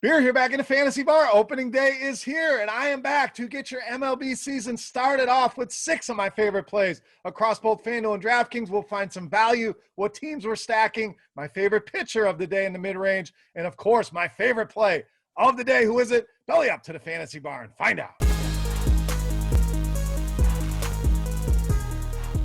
Beer here back in the fantasy bar. Opening day is here, and I am back to get your MLB season started off with 6 of my favorite plays across both FanDuel and DraftKings. We'll find some value, what teams we're stacking, my favorite pitcher of the day in the mid-range, and of course, my favorite play of the day. Who is it? Belly up to the fantasy bar and find out.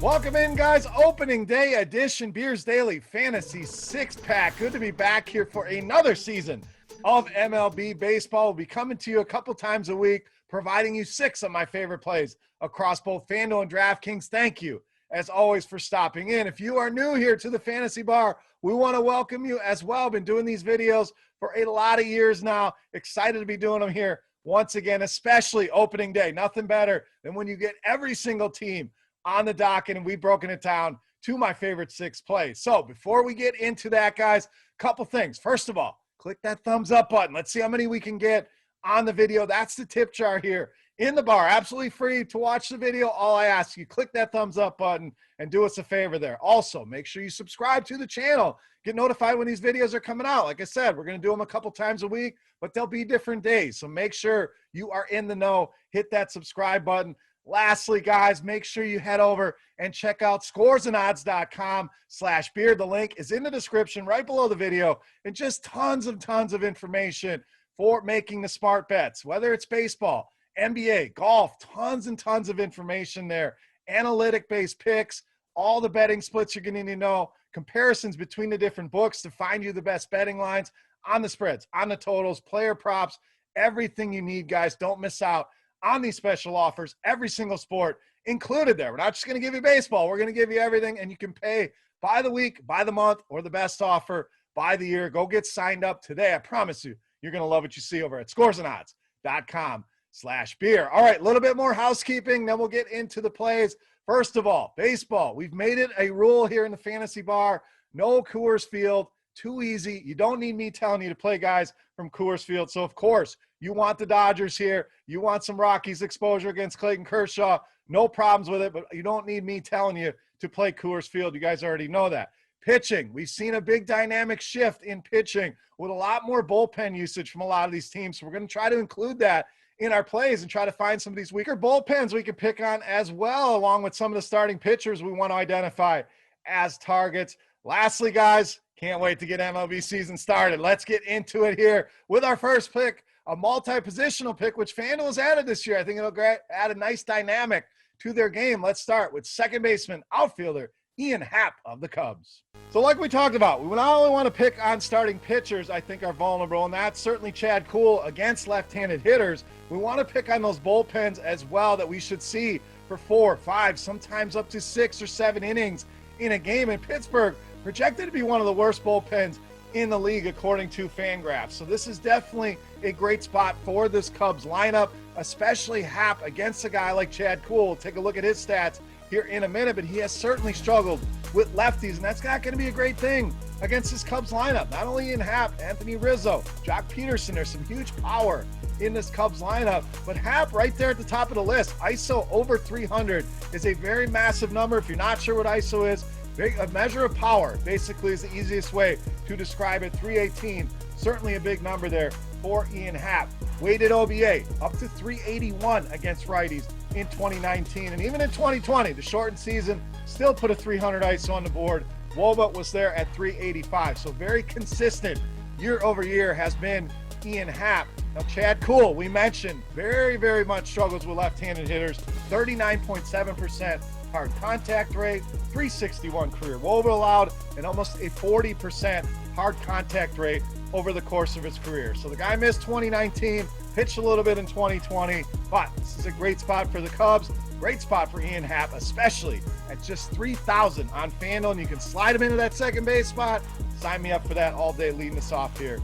Welcome in, guys. Opening day edition, Beers Daily Fantasy 6-pack. Good to be back here for another season of MLB baseball. We'll be coming to you a couple times a week, providing you 6 of my favorite plays across both FanDuel and DraftKings. Thank you, as always, for stopping in. If you are new here to the fantasy bar, we want to welcome you as well. Been doing these videos for a lot of years now. Excited to be doing them here once again, especially opening day. Nothing better than when you get every single team on the docket, and we've broken it down to my favorite 6 plays. So before we get into that, guys, couple things. First of all, click that thumbs up button. Let's see how many we can get on the video. That's the tip jar here in the bar. Absolutely free to watch the video. All I ask you, click that thumbs up button and do us a favor there. Also, make sure you subscribe to the channel. Get notified when these videos are coming out. Like I said, we're going to do them a couple times a week, but they'll be different days. So make sure you are in the know. Hit that subscribe button. Lastly, guys, make sure you head over and check out scoresandodds.com/beer. The link is in the description right below the video, and just tons of information for making the smart bets, whether it's baseball, NBA, golf, tons and tons of information there, analytic-based picks, all the betting splits you're going to need to know, comparisons between the different books to find you the best betting lines on the spreads, on the totals, player props, everything you need, guys. Don't miss out on these special offers, every single sport included there. We're not just going to give you baseball. We're going to give you everything, and you can pay by the week, by the month, or the best offer by the year. Go get signed up today. I promise you, you're going to love what you see over at scoresandodds.com/beer. All right, a little bit more housekeeping, then we'll get into the plays. First of all, baseball. We've made it a rule here in the fantasy bar. No Coors Field. Too easy. You don't need me telling you to play guys from Coors Field. So, of course, you want the Dodgers here. You want some Rockies exposure against Clayton Kershaw. No problems with it, but you don't need me telling you to play Coors Field. You guys already know that. Pitching. We've seen a big dynamic shift in pitching with a lot more bullpen usage from a lot of these teams. So we're going to try to include that in our plays and try to find some of these weaker bullpens we can pick on as well, along with some of the starting pitchers we want to identify as targets. Lastly, guys, can't wait to get MLB season started. Let's get into it here with our first pick, a multi-positional pick, which FanDuel has added this year. I think it'll add a nice dynamic to their game. Let's start with second baseman, outfielder, Ian Happ of the Cubs. So like we talked about, we not only want to pick on starting pitchers I think are vulnerable, and that's certainly Chad Kuhl against left-handed hitters. We want to pick on those bullpens as well that we should see for 4, 5, sometimes up to 6 or 7 innings in a game. In Pittsburgh, projected to be one of the worst bullpens in the league according to FanGraphs. So this is definitely a great spot for this Cubs lineup, especially Happ against a guy like Chad Kuhl. We'll take a look at his stats here in a minute, but he has certainly struggled with lefties, and that's not going to be a great thing against this Cubs lineup. Not only in Happ, Anthony Rizzo, Jock Peterson, there's some huge power in this Cubs lineup, but Happ right there at the top of the list. ISO over 300 is a very massive number. If you're not sure what ISO is, a measure of power basically is the easiest way to describe it. 318, certainly a big number there for Ian Happ. Weighted OBA up to 381 against righties in 2019, and even in 2020, the shortened season still put a 300 ISO on the board. WOBA was there at 385, so very consistent year over year has been Ian Happ. Now Chad Kuhl, we mentioned, very much struggles with left-handed hitters. 39.7% hard contact rate, 361 career WOBA allowed, and almost a 40% hard contact rate over the course of his career. So the guy missed 2019, pitched a little bit in 2020, but this is a great spot for the Cubs. Great spot for Ian Happ, especially at just 3,000 on FanDuel, and you can slide him into that second base spot. Sign me up for that all day, leading us off here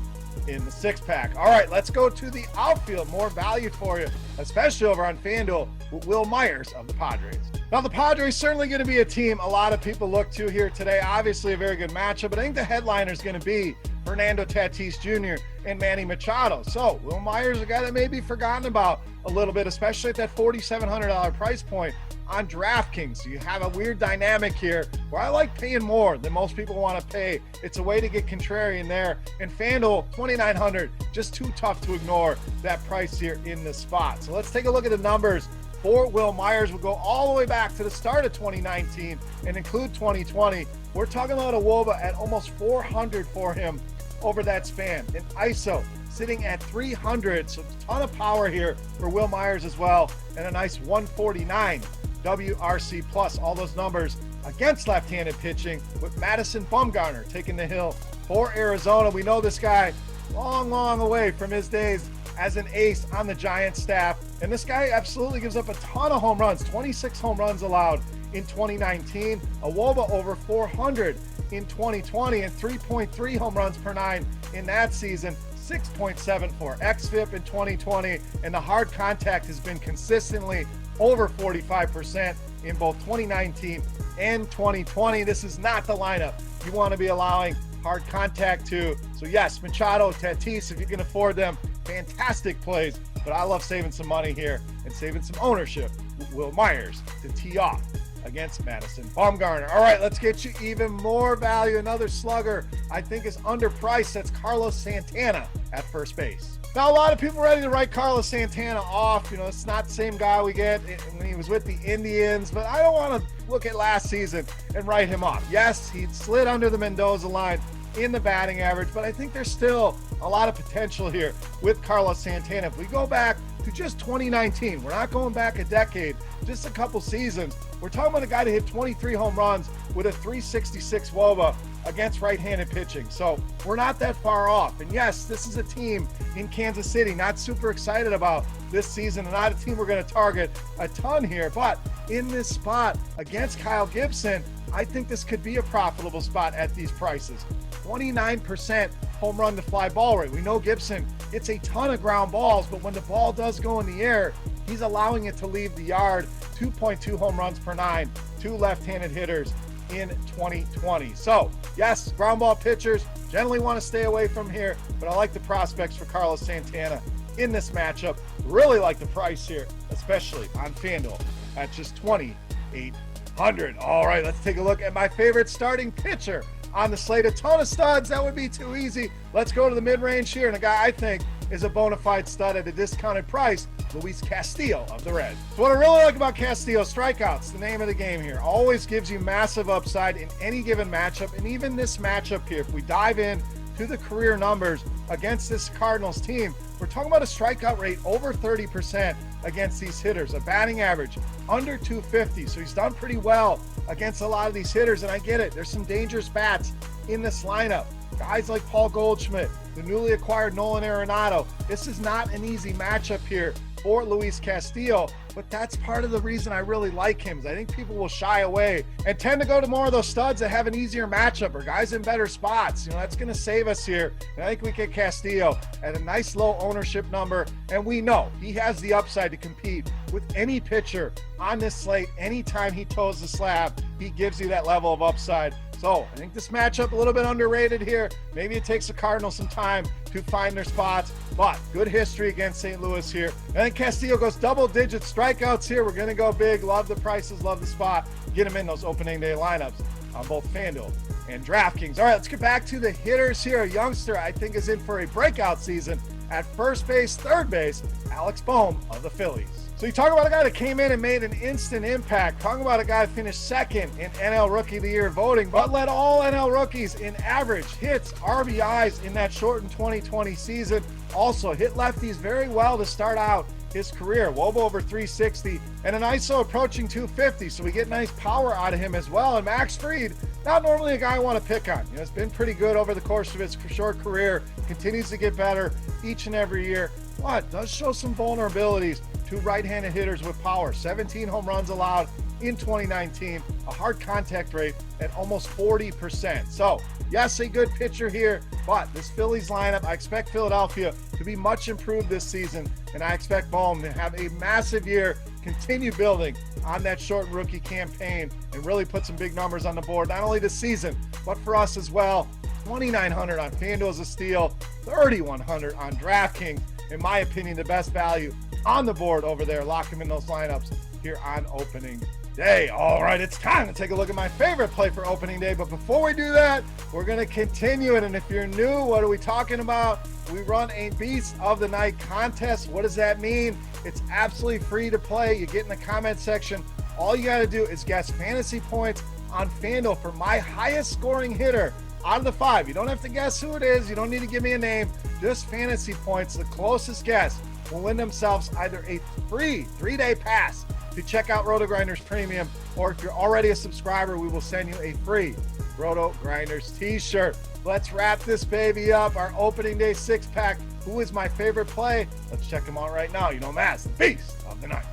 in the 6-pack. All right, let's go to the outfield. More value for you, especially over on FanDuel with Will Myers of the Padres. Now, the Padres certainly going to be a team a lot of people look to here today. Obviously, a very good matchup, but I think the headliner is going to be Fernando Tatis Jr. and Manny Machado. So, Will Myers, a guy that may be forgotten about a little bit, especially at that $4,700 price point on DraftKings. So you have a weird dynamic here where I like paying more than most people want to pay. It's a way to get contrarian there. And FanDuel, 2,900, just too tough to ignore that price here in this spot. So let's take a look at the numbers for Wil Myers. We'll go all the way back to the start of 2019 and include 2020. We're talking about a WOBA at almost 400 for him over that span. An ISO sitting at 300, so a ton of power here for Wil Myers as well, and a nice 149 WRC plus. All those numbers against left-handed pitching with Madison Bumgarner taking the hill for Arizona. We know this guy long away from his days as an ace on the Giants staff, and this guy absolutely gives up a ton of home runs, 26 home runs allowed in 2019, a WOBA over 400 in 2020, and 3.3 home runs per nine in that season, 6.7 for xFIP in 2020, and the hard contact has been consistently over 45% in both 2019 and 2020. This is not the lineup you want to be allowing hard contact to. So yes, Machado, Tatis, if you can afford them, fantastic plays, but I love saving some money here and saving some ownership with Wil Myers to tee off against Madison Bumgarner. All right, let's get you even more value. Another slugger I think is underpriced. That's Carlos Santana at first base. Now, a lot of people ready to write Carlos Santana off. You know, it's not the same guy we get when he was with the Indians, but I don't want to look at last season and write him off. Yes, he slid under the Mendoza line in the batting average, but I think there's still a lot of potential here with Carlos Santana. If we go back to just 2019, we're not going back a decade, just a couple seasons, we're talking about a guy that hit 23 home runs with a 366 WOBA against right-handed pitching. So we're not that far off. And yes, this is a team in Kansas City not super excited about this season, and not a team we're going to target a ton here. But in this spot against Kyle Gibson, I think this could be a profitable spot at these prices. 29% home run to fly ball rate. We know Gibson hits a ton of ground balls, but when the ball does go in the air, he's allowing it to leave the yard. 2.2 home runs per nine, two left-handed hitters in 2020. So yes, ground ball pitchers generally want to stay away from here, but I like the prospects for Carlos Santana in this matchup. Really like the price here, especially on FanDuel at just 2,800. All right, let's take a look at my favorite starting pitcher on the slate. A ton of studs, that would be too easy. Let's go to the mid-range here, and a guy I think is a bona fide stud at a discounted price, Luis Castillo of the Reds. So what I really like about Castillo, strikeouts, the name of the game here, always gives you massive upside in any given matchup. And even this matchup here, if we dive in to the career numbers against this Cardinals team, we're talking about a strikeout rate over 30% against these hitters, a batting average under 250. So he's done pretty well against a lot of these hitters, and I get it. There's some dangerous bats in this lineup. Guys like Paul Goldschmidt, the newly acquired Nolan Arenado. This is not an easy matchup here for Luis Castillo, but that's part of the reason I really like him. Is I think people will shy away and tend to go to more of those studs that have an easier matchup or guys in better spots. You know, that's going to save us here. And I think we get Castillo at a nice low ownership number, and we know he has the upside to compete with any pitcher on this slate. Anytime he toes the slab, he gives you that level of upside. So I think this matchup a little bit underrated here. Maybe it takes the Cardinals some time to find their spots, but good history against St. Louis here. I think Castillo goes double-digit strikeouts here. We're going to go big. Love the prices, love the spot. Get him in those opening day lineups on both FanDuel and DraftKings. All right, let's get back to the hitters here. A youngster I think is in for a breakout season at first base, third base, Alex BOHM of the Phillies. So you talk about a guy that came in and made an instant impact. Talking about a guy that finished second in NL Rookie of the Year voting, but led all NL rookies in average hits, RBIs in that shortened 2020 season. Also hit lefties very well to start out his career. WOBA over 360 and an ISO approaching 250. So we get nice power out of him as well. And Max Fried, not normally a guy I want to pick on. You know, it's been pretty good over the course of his short career. Continues to get better each and every year, but does show some vulnerabilities to right-handed hitters with power. 17 home runs allowed in 2019, a hard contact rate at almost 40%. So yes, a good pitcher here, but this Phillies lineup, I expect Philadelphia to be much improved this season, and I expect BOHM to have a massive year, continue building on that short rookie campaign, and really put some big numbers on the board, not only this season, but for us as well. 2,900 on FanDuel is a steal, 3,100 on DraftKings. In my opinion, the best value on the board over there. Lock him in those lineups here on opening day. All right, it's time to take a look at my favorite play for opening day. But before we do that, we're going to continue it. And if you're new, what are we talking about? We run a Beast of the Night contest. What does that mean? It's absolutely free to play. You get in the comment section. All you got to do is guess fantasy points on FanDuel for my highest scoring hitter out of the 5. You don't have to guess who it is. You don't need to give me a name. Just fantasy points. The closest guess will win themselves either a free 3-day pass to check out RotoGrinders Premium, or if you're already a subscriber, we will send you a free RotoGrinders t-shirt. Let's wrap this baby up. Our opening day 6-pack. Who is my favorite play? Let's check them out right now. You know, Mass, the Beast of the Night.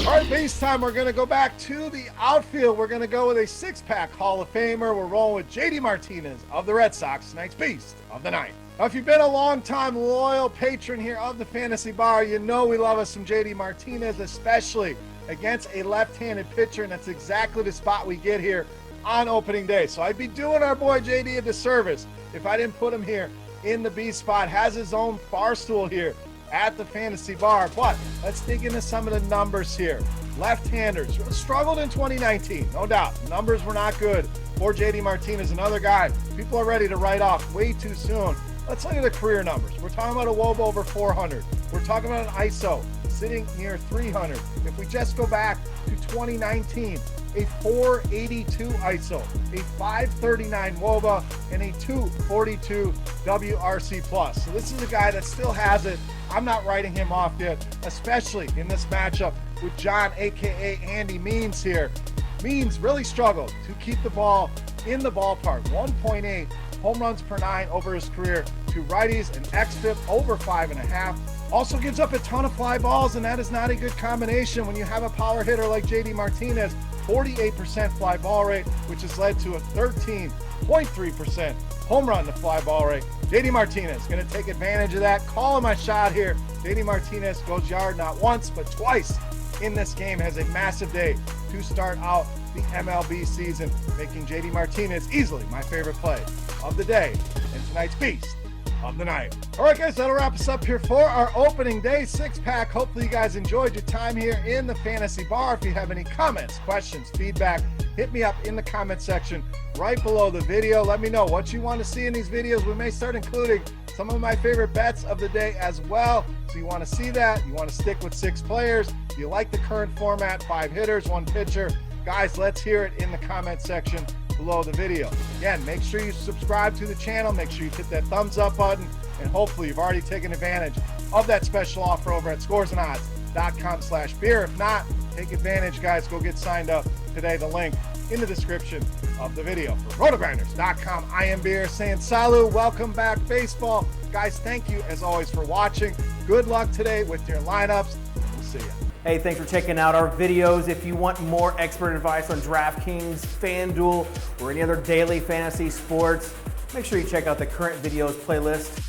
All right, base time. We're going to go back to the outfield. We're going to go with a 6-pack Hall of Famer. We're rolling with JD Martinez of the Red Sox, tonight's Beast of the Night. Now, if you've been a long-time loyal patron here of the Fantasy Bar, you know we love us some JD Martinez, especially against a left-handed pitcher, and that's exactly the spot we get here on opening day. So I'd be doing our boy JD a disservice if I didn't put him here in the B spot. Has his own bar stool here at the Fantasy Bar. But let's dig into some of the numbers here. Left-handers struggled in 2019, no doubt. Numbers were not good for JD Martinez, another guy people are ready to write off way too soon. Let's look at the career numbers. We're talking about a WOBA over 400. We're talking about an ISO sitting near 300. If we just go back to 2019, a 482 ISO, a 539 WOBA, and a 242 WRC plus. So this is a guy that still has it. I'm not writing him off yet, especially in this matchup with John, aka Andy Means here. Means really struggled to keep the ball in the ballpark. 1.8 home runs per 9 over his career to righties, and xFIP over 5.5. Also gives up a ton of fly balls, and that is not a good combination when you have a power hitter like JD Martinez. 48% fly ball rate, which has led to a 13.3% home run to fly ball rate. JD Martinez going to take advantage of that. Calling my shot here. JD Martinez goes yard not once, but twice in this game. Has a massive day to start out the MLB season, making JD Martinez easily my favorite play of the day and tonight's Beast of the Night. All right, guys, that'll wrap us up here for our opening day 6-pack. Hopefully you guys enjoyed your time here in the Fantasy Bar. If you have any comments, questions, feedback, hit me up in the comment section right below the video. Let me know what you want to see in these videos. We may start including some of my favorite bets of the day as well. So you want to see that, you want to stick with 6 players, you like the current format, 5 hitters, 1 pitcher. Guys, let's hear it in the comment section below the video. Again, make sure you subscribe to the channel, make sure you hit that thumbs up button, and hopefully you've already taken advantage of that special offer over at scoresandodds.com/beer. If not, take advantage, guys. Go get signed up today. The link in the description of the video. For RotoGrinders.com, I am Beer saying salut, welcome back baseball. Guys, thank you as always for watching. Good luck today with your lineups. We'll see you. Hey, thanks for checking out our videos. If you want more expert advice on DraftKings, FanDuel, or any other daily fantasy sports, make sure you check out the current videos playlist